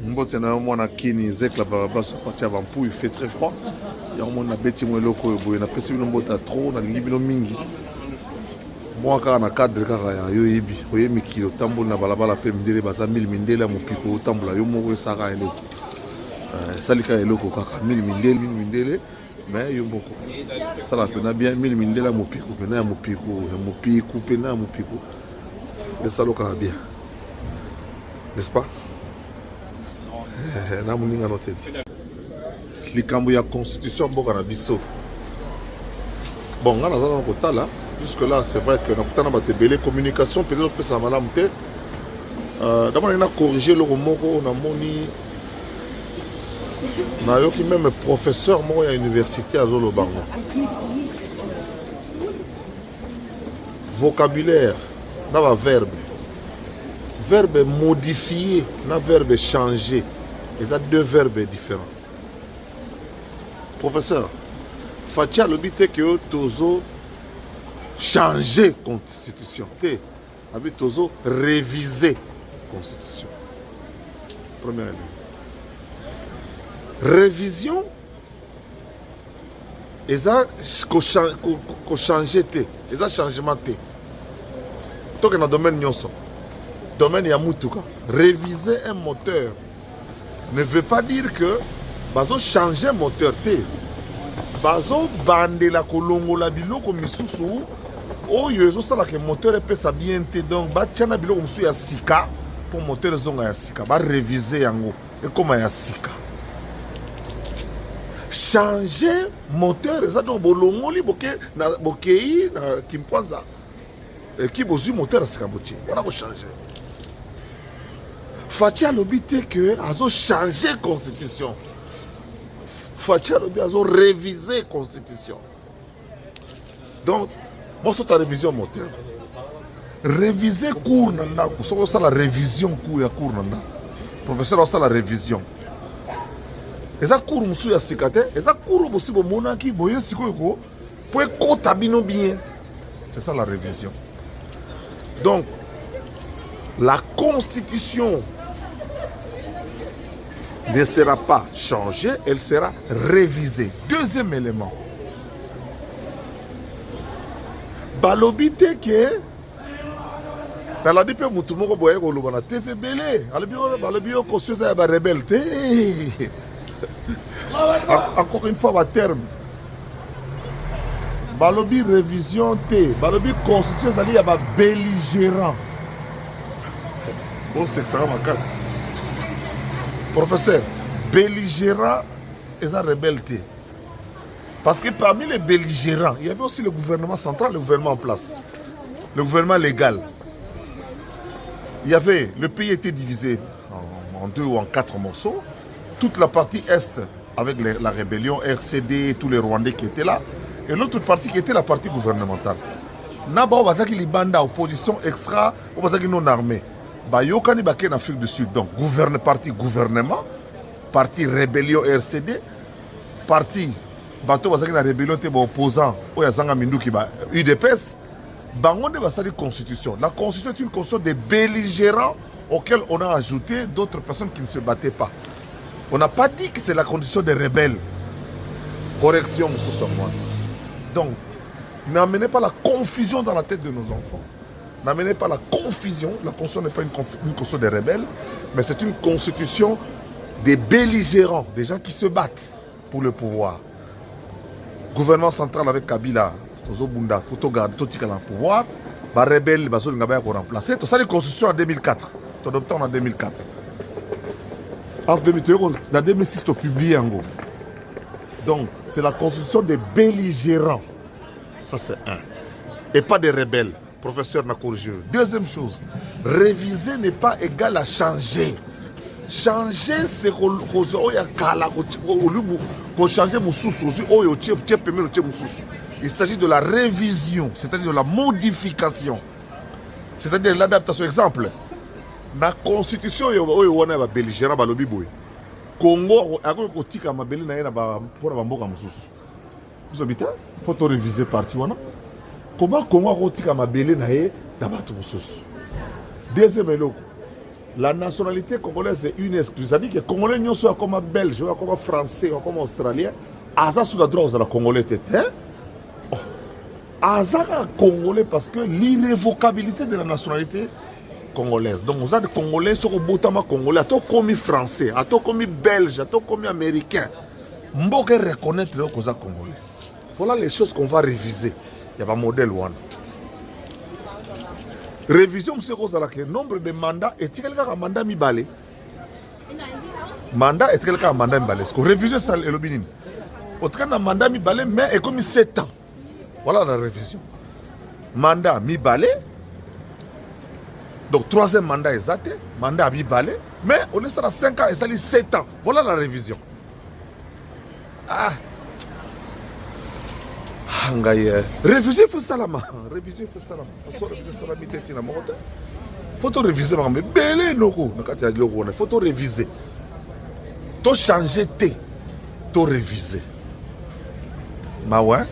Mbote na moi na kini zekla baba so parti avant pour il fait très froid. Ya mon na beti mo loko boye na pesi bino mbota trop na libino mingi. Moi ka na cadre ka ya yo yibi oye mikilo tambola na balabala pe mindele baza 1000 mindele mo piko tambola yo mo saka eloko. Salika eloko kaka 1000 mindele mais yo mboko. Sala pe na bien 1000 mindele mo piko pe na mo piko pe na mo piko. Le saloka bien. N'est-ce pas? Na muninga noteti likambo ya constitution mboka na biso bon nga naza na kotala jusque là c'est vrai que nakutana bato ebele communication peut-être opesa malamu te d'abord na corriger loko moko namoni nayoki même professeur moko ya université azolobango vocabulaire na baverbe verbe modifié na verbe changé. Il y a deux verbes différents. Professeur, Fatia le but est que Tozo changer la constitution. Tozo réviser la constitution. Première année. Révision, et ça, changer, et ça, changement. Donc, dans le domaine nyonso. Domaine Yamoutuka. Réviser un moteur ne veut pas dire que bazo changer moteur te bazo bande la kolongo la biloko misusu oyo ezo sala ke moteur epesa bien te donc ba tiana biloko musu ya sika pour moteur zonga ya sika ba réviser yango et comme ya sika changer moteur ça donc bolongo li boke na bokei na kimpwanza qui bozu moteur sika botie on a changer. Fatia lobi te que azo changer constitution. Fatia lobi azo réviser constitution. Donc, moi c'est ta révision moteur. Réviser cours nanda, so ça la révision cours ya cours nanda. Professeur ça la révision. Et ça cours musu ya sikate, et ça cours bosi bo monaki boye sikoyo pour kota bino bien. C'est ça la révision. Donc la constitution ne sera pas changée, elle sera révisée. Deuxième élément. Balobite que dans la DP Moutoumoko Boye Golubana TV Belé, Alabio Kossosa ya rebelle. Encore une fois, à terme. Balobi révision T. Balobi constitution, ça dit ya belligérant. Oh, c'est ça ma casse. Professeur, belligérant et sa rebelle. Parce que parmi les belligérants, il y avait aussi le gouvernement central, le gouvernement en place, le gouvernement légal. Le pays était divisé en 2 ou en 4 morceaux. Toute la partie est avec la rébellion, RCD, tous les Rwandais qui étaient là, et l'autre partie qui était la partie gouvernementale. Naba Obazaki Libanda, opposition extra, Obazaki non armée. Bayokani Baké en Afrique du Sud, donc parti gouvernement, parti rébellion RCD, parti bateau Bazaki na rébellion te opposant, Oyazanga Minduki UDPS, Bangonde Basali constitution. La constitution est une constitution des belligérants auxquels on a ajouté d'autres personnes qui ne se battaient pas. On n'a pas dit que c'est la condition des rebelles. Correction, ce soit moi. Donc, n'amenez pas la confusion dans la tête de nos enfants. N'amenez pas la confusion. La constitution n'est pas une constitution des rebelles, mais c'est une constitution des belligérants, des gens qui se battent pour le pouvoir. Gouvernement central avec Kabila, Tozobunda, pour garder tout le pouvoir. Les rebelles, ils ont remplacé. Tout ça, la constitution en 2004. Tout adopté en 2004. En 2006, tu as publié en gros. Donc, c'est la constitution des belligérants. Ça, c'est un. Et pas des rebelles. Professeur n'a corrigé. Deuxième chose, réviser n'est pas égal à changer. Changer, c'est qu'on changer il s'agit de la révision, c'est-à-dire de la modification. C'est-à-dire l'adaptation. Exemple, la constitution est belligérant balobi boy. Congo a kotika mabeli na yena pour bamboka mususu. Vous habitez? Faut réviser parti wana. Comment Congo a kotika mabeli na ye na bato mususu. Deuxième eloko. La nationalité congolaise est une excuse. C'est-à-dire que les Congolais ne sont pas comme Belges, comme Français, comme Australiens. Aza sous la drogue, la Congolais. Aza Congolais parce que l'irrévocabilité de la nationalité congolaise. Donc, vous avez des Congolais qui sont Congolais, à toi comme Français, à toi comme Belge, à toi comme Américain. On doit reconnaître les Congolais. Voilà les choses qu'on va réviser. Il n'y a pas de modèle. Révision, c'est le nombre de mandats. Est-ce qu'il y a un mandat mi-balé? Mandat, est-ce qu'il y a un mandat mi-balé? Révision, c'est le Bénin. Autrement, un mandat mi-balé, mais il y a comme 7 ans. Voilà la révision. Mandat mi-balé. Donc, troisième mandat exact. Mandat mi-balé. Mais on est à 5 ans et ça dit 7 ans. Voilà la révision. Ah. Réviser, il faut ça là. Réviser, il faut ça là. Il faut réviser ça là. Il faut réviser. Mais belé, il faut réviser. Il faut changer. Il faut réviser. Mais ouais.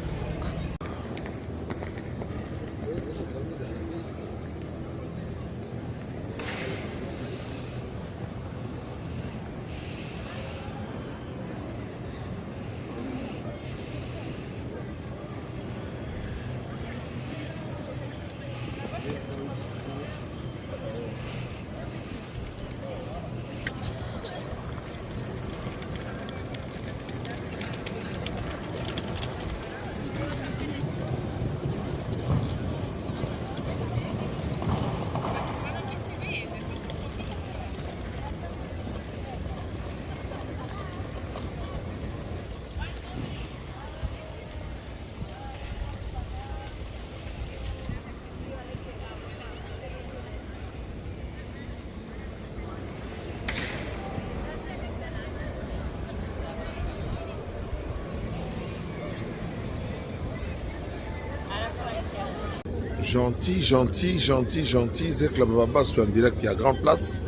Gentil. C'est que la Baba soit en direct, il y a Grand Place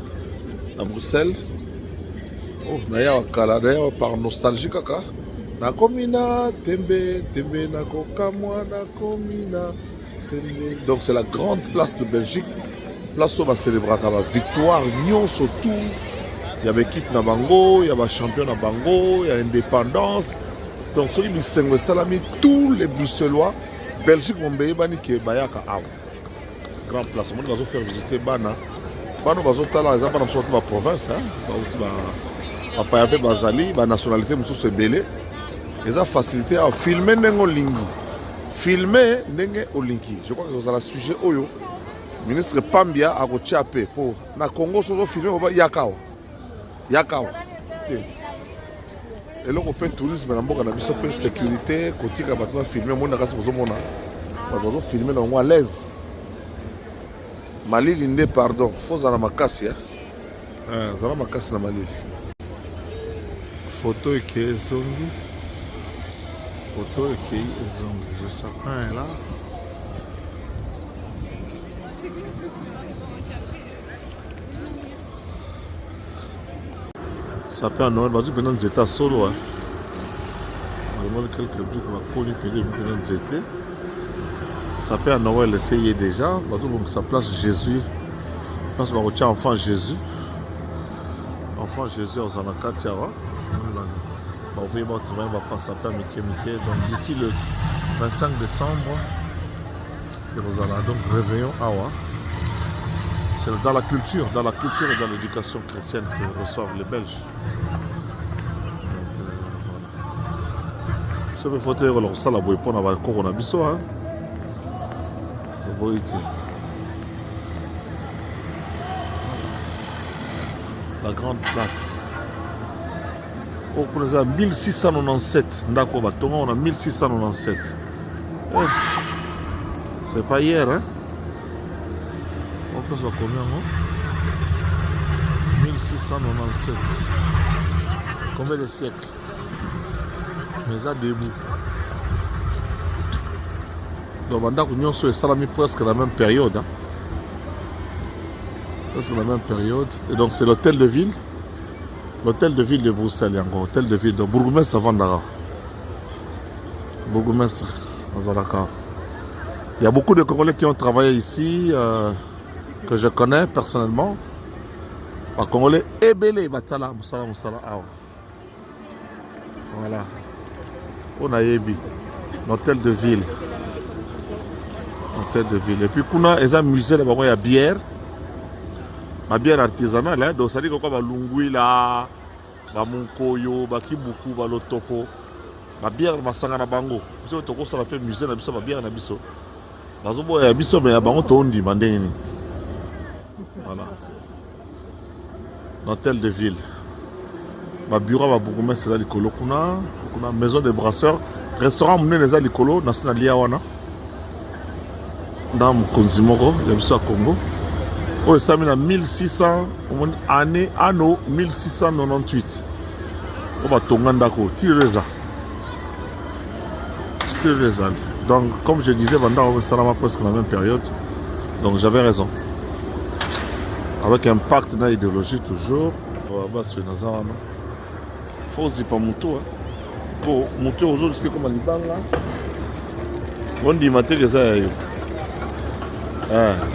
à Bruxelles. Oh, d'ailleurs, par nostalgie, kaka. Nakomina, tembe, nakokamwa, nakomina, tembe. Donc, c'est la grande place de Belgique. Place où on va célébrer la victoire, Nyon surtout. Il y a l'équipe Nabango, il y a le champion Nabango, il y a l'indépendance. Donc, ceux qui sont salami, tous les Bruxellois. Belgique, mon pays, qui est Bayaka Awa. Grand place. On va faire visiter Bana. Bana, on va faire la province. On va faire Bazali, la nationalité, c'est belé. Ils ont facilité à filmer Nengo Lingi. Filmer Nengo Lingi. Je crois que vous avez le sujet Oyo. Le ministre Pambia a rechappé pour. Na Congo, ils ont filmé Yakawa. Et là, on peut tourisme, on a sécurité, côté on va filmer, on va filmer à l'aise. Mali Linde, pardon, faut que ma casse. Zala ma casse na Mali. Photo et qui zongi. Je sais pas là. Ça peut en Noël, on va dire que nous états solo. On va quelques trucs qu'on va connu que nous étions. Ça peut en Noël essayer déjà. On va dire que ça place Jésus. Je pense qu'on va retirer enfant Jésus. Enfant Jésus aux Anakatiara. On va voir travailler, on va passer à Mickey. Donc d'ici le 25 décembre, nous allons donc réveillon Awa. C'est dans la culture et dans l'éducation chrétienne que reçoivent les Belges. Donc voilà. Il faut dire que ça, la boîte pour avoir encore un abisso. C'est beau ici. La grande place. On est à 1697. D'accord, on a 1697. C'est pas hier, hein? On va combien, non? 1697. Combien de siècles? Mais ça debout. Donc, maintenant, nous sommes presque la même période. Hein? Presque la même période. Et donc, c'est l'hôtel de ville. L'hôtel de ville de Bruxelles, encore. Hôtel de ville de Bourgmestre avant Vandara. Bourgmestre, Azalaka. Il y a beaucoup de Congolais qui ont travaillé ici. Que je connais personnellement. Les Congolais ebele batala musala awa. Voilà. On a yebi l'hôtel de ville. Hôtel de ville. Et puis kuna ils ont musée là bas il y a bière. Ma bière artisanale hein, donc ça dit quoi ba lungui là, ba munkoyo, ba kibuku, ba lotoko. Ma bière masanga na bango. Vous savez toko ça l'appelle musée na biso ba bière na biso. Bazo boya biso mais ya bango to ndi mandeni. Voilà. L'hôtel de ville. Ma bureau va beaucoup mettre ça likolo kuna maison de brasseurs, restaurant mune les likolo na sina liawana. Dans Mokonzi moko ya biso Congo. Oh ça mena 1600 année anno 1698. On va tonganda ko tireza. Donc comme je disais pendant ça va presque la même période. Donc j'avais raison. Avec un pacte dans l'idéologie toujours. Faut se pas monter. Pour monter aujourd'hui, c'est comme un libanga. On dit matin que ça.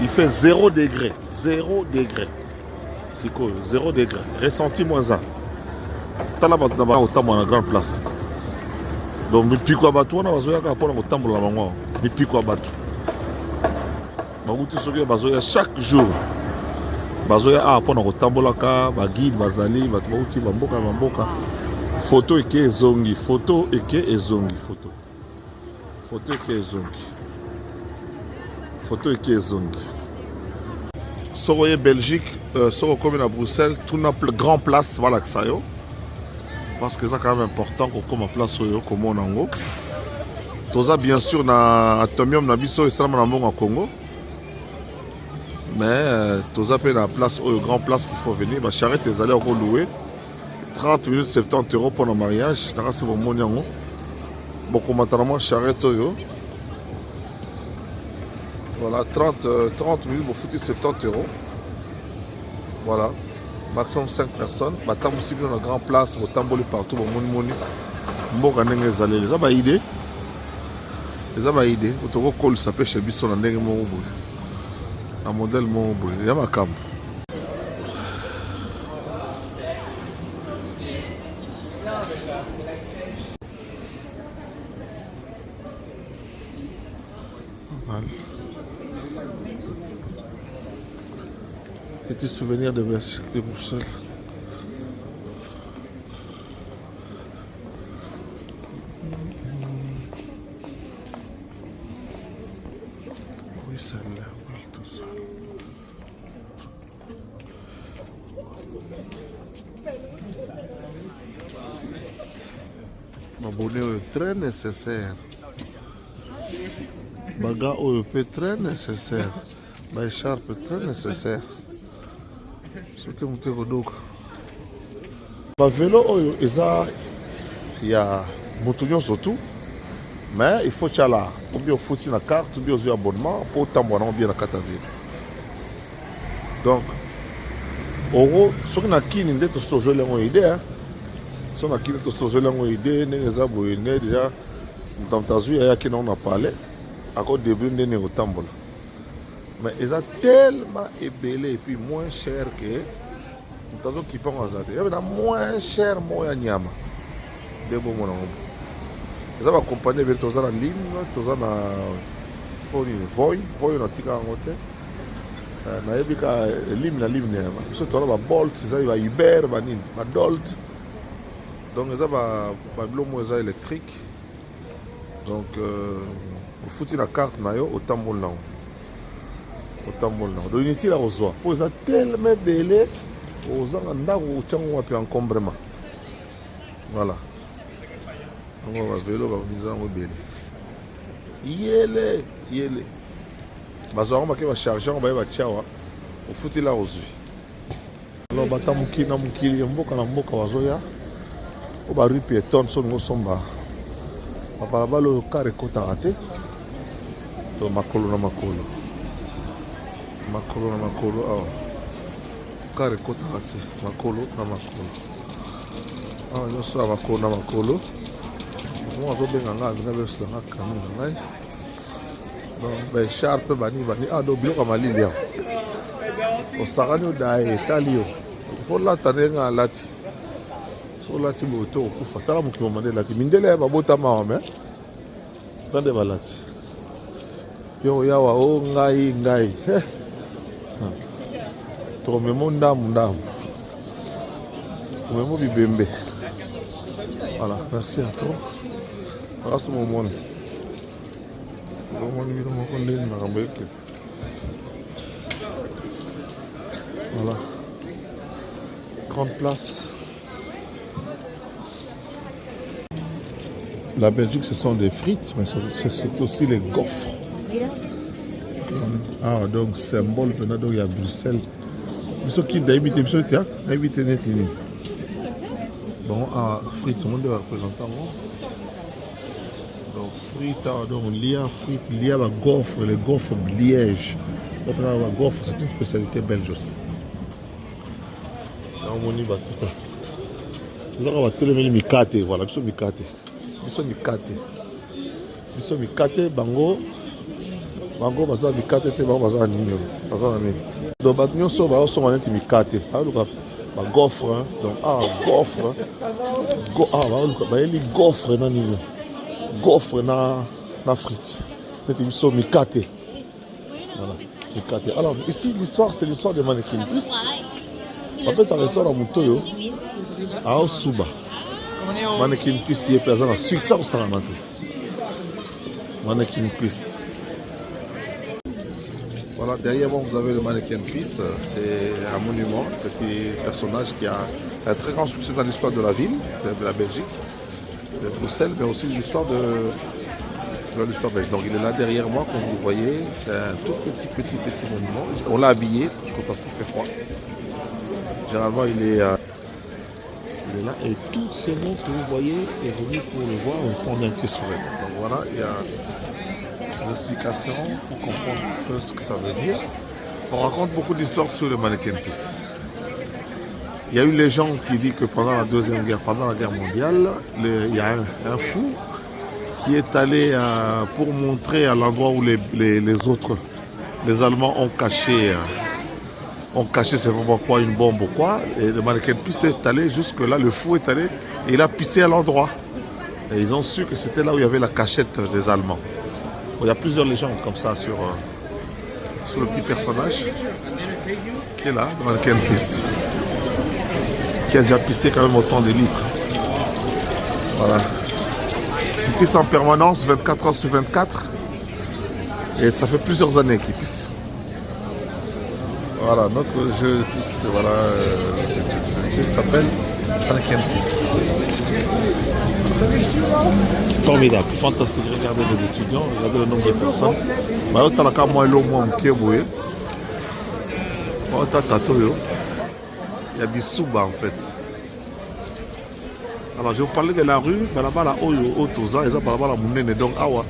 Il fait 0 degré. 0 degré. C'est quoi 0 degré. Ressenti moins 1. T'as là-bas autant dans la grande place. Donc, il pique à battre. On a besoin de pour autant pour la maman. Il pique à battre. Chaque jour. Bazoya a pour autant pour la car, guide, bazali, batouti, bamboka. Photo et que zongi. Photo et que zongi. Photo et que zongi. Photo et qui est zong. Soroye Belgique, Soro comme à Bruxelles, tout n'a plus grand place, voilà que ça yo. Parce que c'est quand même important qu'on comme place comme on en haut. Toza bien sûr na atomium na biso et ça na en Congo. Mais toza pe na place au grand place qu'il faut venir, bah charrette les allées encore louer 30 minutes 70 € pour le mariage, na c'est bon monyango. Beaucoup matériellement charrette yo. Voilà, 30 minutes pour foutre 70 €. Voilà, maximum 5 personnes. Batam aussi bien dans la grande place, au tamboli partout, au moni. Mboka ndenge ezali. Les aba idée. Les aba idée. Otoko call s'appelle chez Bisson ndenge mo boy. Un modèle mo boy. Ya makam. Voilà. Petit souvenir de Belgique, de Bruxelles. Bruxelles, tout ça. Ma bonnet est très nécessaire. Baga est très nécessaire. Ma écharpe est très nécessaire. C'était mon térodoka. Ma vélo, il y a Moutouillon surtout. Mais il faut que tu aies là. Ou bien faut une carte, ou bien un abonnement pour t'emmener bien la carte à ville. Donc, ceux qui ont une idée, ils ont une idée. Ceux qui ont une idée, ils ont une idée. Déjà, dans ta vie, il y a qui n'en a parlé. À cause du début, ils ont tambola. Mais ils ont tellement ébélé et puis moins cher que. Nous avons qui pensent à ça. Il y a moins cher, moins nyama. De bon mon ils ont accompagné vers tous en ligne, tous en voy on tika ngote. Na yebika lim na lim ne. Surtout là Bolt, ils ont Uber, banin, Dolt. Donc ils ont ba blomo électrique. Donc au foutu la carte na yo autant bon là. Autant bon là. Donc inutile à reçoit. Pour ils ont tellement belé aux gens ndako chango wapi encombrement. Voilà. On va vélo, on va bien. Yele. Bazo on va charger, on va tchawa. Au foutu là aujourd'hui. Alors batamuki na mukili mboka na mboka wazoya. O ba rue piétonne so ngo somba. Papa là-bas le carré kota raté. Donc makolo na makolo. Makolo na makolo. Ah. Carré kota raté. Makolo na makolo. Ah, je suis à makolo na makolo. Moi je vais ganga na be slanga kanu ngai. Donc ba sharp bani ah do bio kama lilia. O sarani o dai talio. Il faut l'attendre à lati. So lati boto okufa. Tala mokimo mande lati. Mindele ya babota maome. Tande balati. Yo yawa o ngai. Tromemo ndamu. Tromemo bibembe. Voilà, merci à toi. Grâce mon monde. Voilà. Grande place. La Belgique, ce sont des frites, mais c'est aussi les gaufres. Ah, donc symbole, maintenant, il y a Bruxelles. Ceux qui d'habiter, bon, frites, on doit représenter. Donc, frites, donc, il y a la gaufre, les gaufres Liège. Donc, la gaufre, c'est une spécialité belge aussi. Nous avons télé mikate, voilà, nous sommes mikate. Bango, baza mikate, te bango baza nini, baza nini. Donc, nous sommes mikate. Ba gaufre, donc gaufre, gaufre na nini, gaufre na frites. C'est une somme mikate. Voilà, mikate. Alors ici l'histoire, c'est l'histoire de Mannequin Peace. En fait, on ressort à Moutoyo, à Osuba. Mannequin Peace est présent à succès au Salamate. Mannequin Peace. Voilà, derrière moi, vous avez le Mannequin Peace. C'est un monument, un petit personnage qui a un très grand succès dans l'histoire de la ville, de la Belgique, de Bruxelles, mais aussi l'histoire de l'histoire belge. Donc il est là derrière moi, comme vous le voyez. C'est un tout petit monument. On l'a habillé parce qu'il fait froid. Généralement, il est là. Et tout ce monde que vous voyez est venu pour le voir et prendre un petit souvenir. Donc voilà, il y a explications pour comprendre un peu ce que ça veut dire. On raconte beaucoup d'histoires sur le Mannequin Peace. Il y a une légende qui dit que pendant la guerre mondiale, il y a un fou qui est allé pour montrer à l'endroit où les Allemands ont caché c'est vraiment quoi, une bombe ou quoi. Et le Mannequin Peace est allé jusque là, le fou est allé et il a pissé à l'endroit. Et ils ont su que c'était là où il y avait la cachette des Allemands. Il y a plusieurs légendes comme ça sur le petit personnage qui est là, le Mannequin Peace, qui a déjà pissé quand même autant de litres. Voilà. Il pisse en permanence, 24 heures sur 24. Et ça fait plusieurs années qu'il pisse. Voilà, notre jeu de piste, voilà, s'appelle Mannequin Peace. Formidable, fantastique. Regardez les étudiants, regardez le nombre de personnes. Il y a des Souba en fait. Alors je vais vous parler de la rue, Balabala Oyo Toza, et ça Balabala Mounene, donc Awa.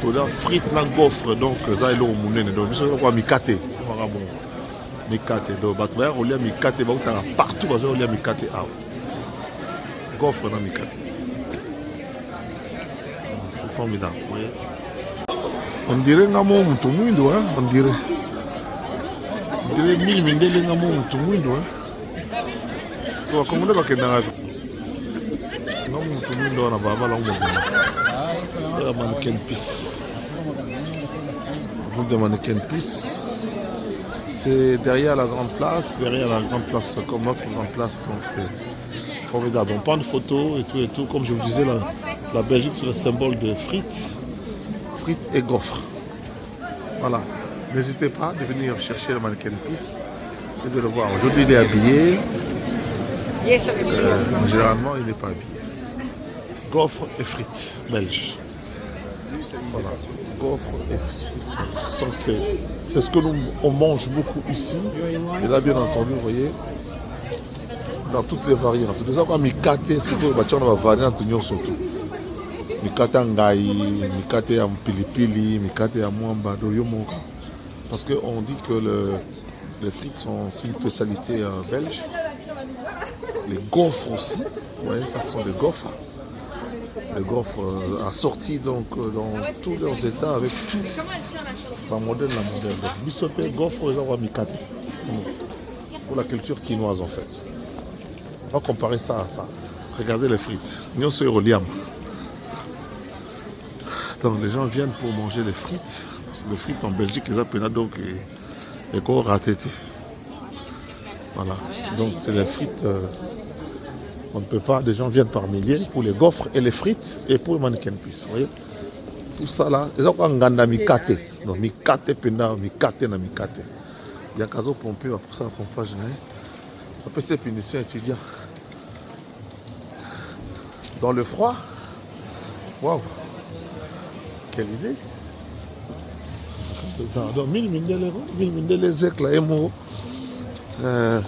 Toda frites na gaufre, donc ça est là au Mounene, donc je vais Mikate. Mikate, donc Batouya, on lit Mikate, partout, on lit Mikate Awa. Gaufre na Mikate. C'est formidable, vous voyez. On dirait Namo Mutumuindo, hein, on dirait. On dirait mille mindele Namo Mutumuindo, hein. C'est pas comme on est pas que dans Namo Mutumuindo, on a pas mal de la Mannequin Peace. Le Mannequin Peace, c'est derrière la grande place, comme notre grande place, donc c'est formidable. On prend des photos et tout, comme je vous disais, la Belgique c'est le symbole de frites et gaufres. Voilà, n'hésitez pas de venir chercher le Mannequin Peace et de le voir. Aujourd'hui il est habillé, généralement il n'est pas habillé. Gaufres et frites belges. Voilà, gaufres et frites. C'est ce que on mange beaucoup ici. Et là bien entendu, vous voyez, dans toutes les variantes. C'est ça qu'on a mikate, c'est que on a variante surtout. Mikate ngai, mikate en pilipili, mikate en mwamba, doyomoka. Parce qu'on dit que les frites sont une spécialité belge. Les gaufres aussi, vous voyez, ça ce sont des gaufres. Les gaufres assortis donc dans tous leurs états avec tout. La modèle. Donc, bisopé, gaufre, les gens mikate. pour la culture quinoise en fait. On va comparer ça à ça. Regardez les frites. Nous sommes au Liam. Donc les gens viennent pour manger les frites. Les frites en Belgique, ils appellent donc les corps ratés. Voilà. Donc c'est les frites. On ne peut pas. Des gens viennent par milliers pour les gaufres et les frites et pour le mannequin puce. Vous voyez? Tout ça là. Ils ont un mikate. Donc mikate penda, mikate na mikate. Il y a caso pompé pour ça la pompage. Après ces punitions étudiants. Dans le froid. Waouh. Quelle idée. Donc 1000 les éclats et mots. Et là,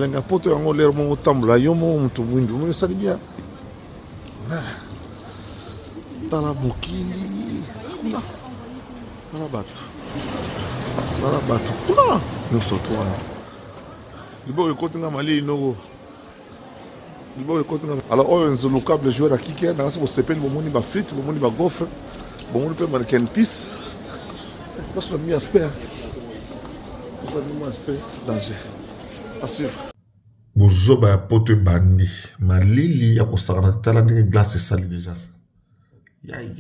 n'importe où l'air mon temple là, yomo mon tout window, mais ça dit bien. Dans la bouquille, là, dans la batte, là, nous sommes toi. Du bon écoute nga mali no. Du bon écoute nga. Alors on est local joueur à qui dans ce qu'on s'appelle bon moni ba frites, bon moni ba gaufre, bon moni peut mannequin pisse. Parce que le mi aspect. Parce que le mi aspect danger. À suivre. Bozoba ya pote bandi malili ya kosakana tala ndenge glace esali déjà. Yai.